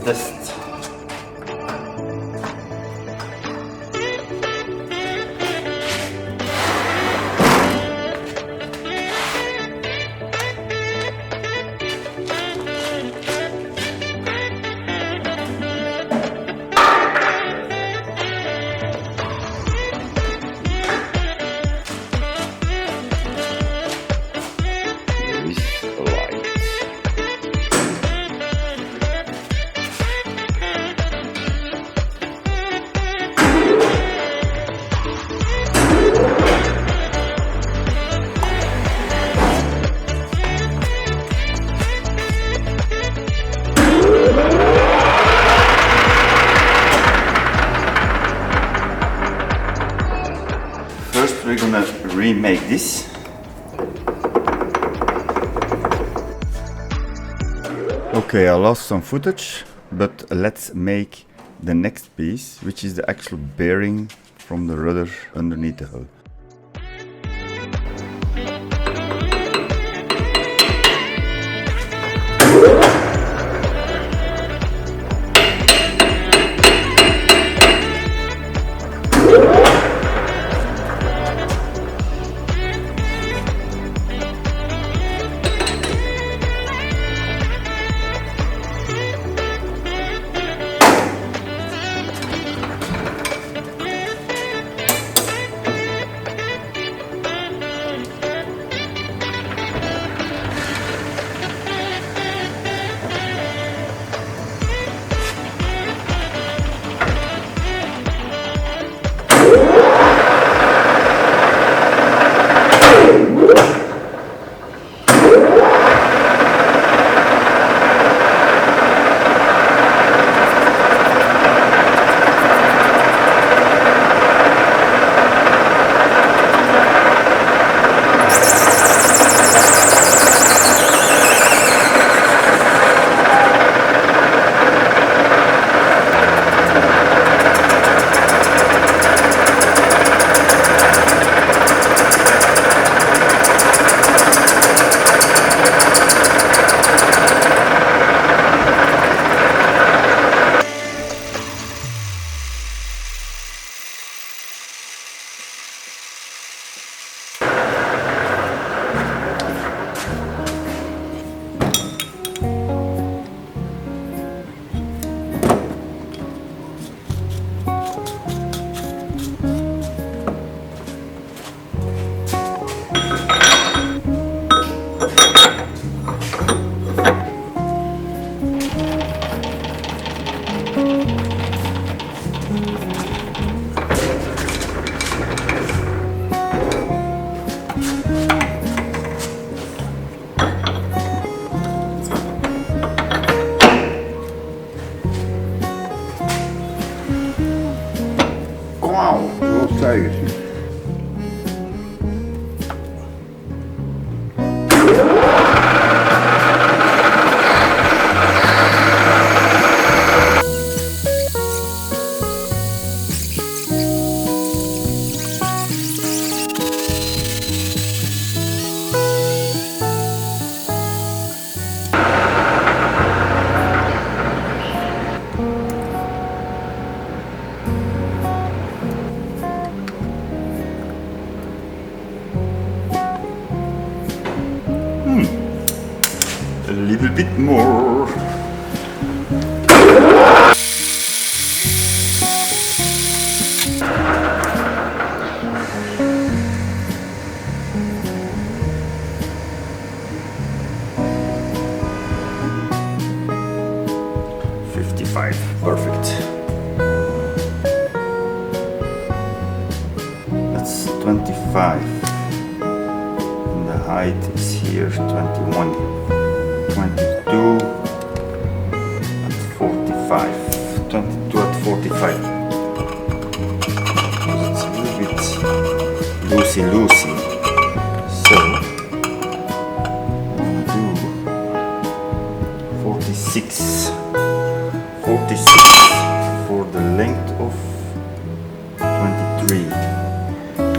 test. First we're gonna remake this. Okay, I lost some footage, but let's make the next piece, which is the actual bearing from the rudder underneath the hull. stijgertje. A little bit more. Perfect. That's 25. And the height is here 21, 22 at 45, 22 at 45. It's a little bit loosey. So I'm gonna do 46. 46 for the length of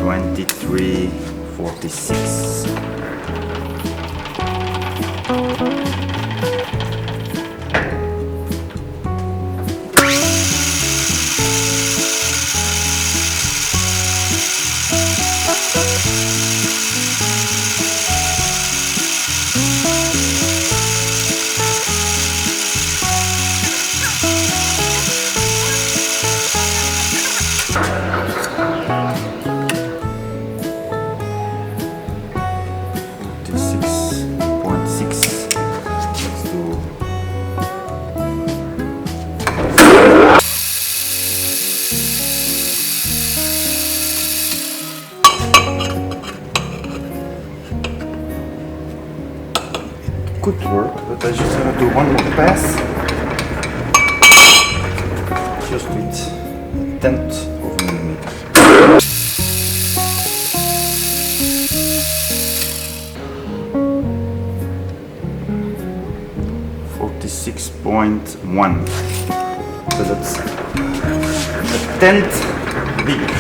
23, 46. Could work, but I just gonna do one more pass, just with a tenth of a millimeter. 46.1. So that's a tenth bigger.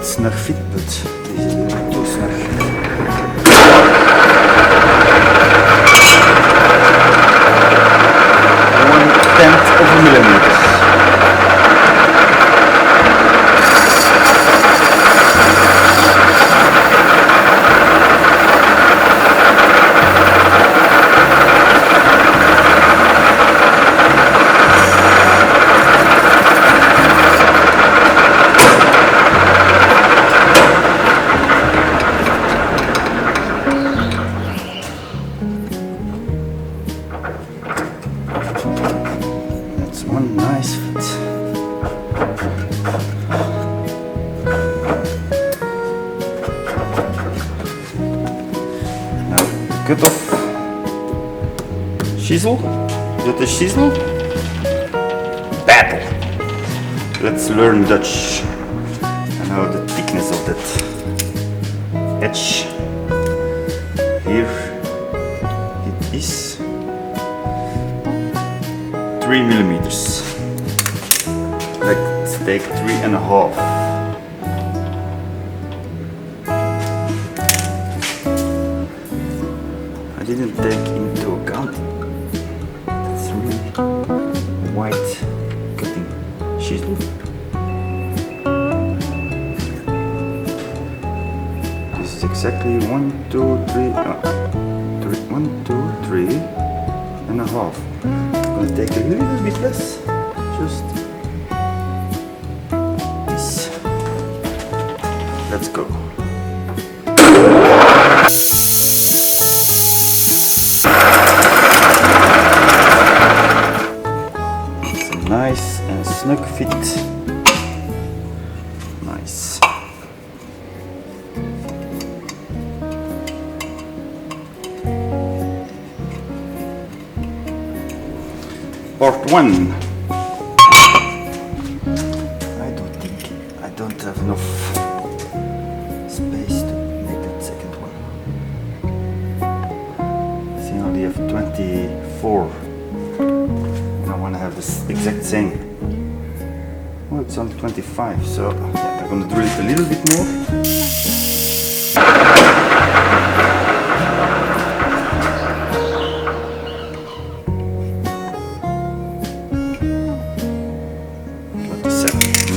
Snug fit, but deze is too snug. 1/10 of a millimeter. One nice fit. Now cut off chisel. That is chisel. Battle. Let's learn Dutch. And now the thickness of that edge. Here it is. 3 millimeters. Let's take 3.5. I didn't take into account it's really white cutting chisel. This is exactly 1, 2, 3, 1, 2, 3.5. I'm gonna take a little bit less, just this. Let's go. It's a nice and snug fit. Nice. Part 1. I don't have enough space to make that second one. See, I only have 24. And I want to have this exact same. Well, it's only 25, so yeah, I'm gonna drill it a little bit more.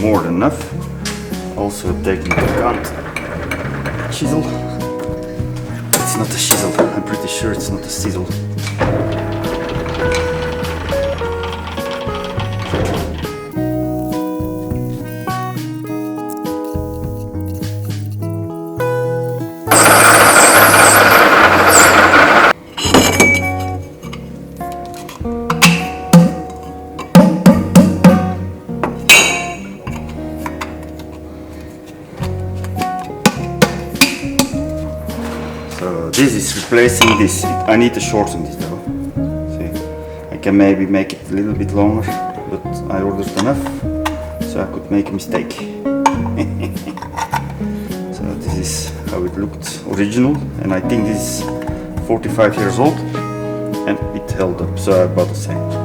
More than enough. Also taking into account chisel. It's not a chisel. I'm pretty sure it's not a sizzle. So this is replacing this. I need to shorten this though. See, I can maybe make it a little bit longer, but I ordered enough so I could make a mistake. So this is how it looked original, and I think this is 45 years old and it held up, so I bought the same.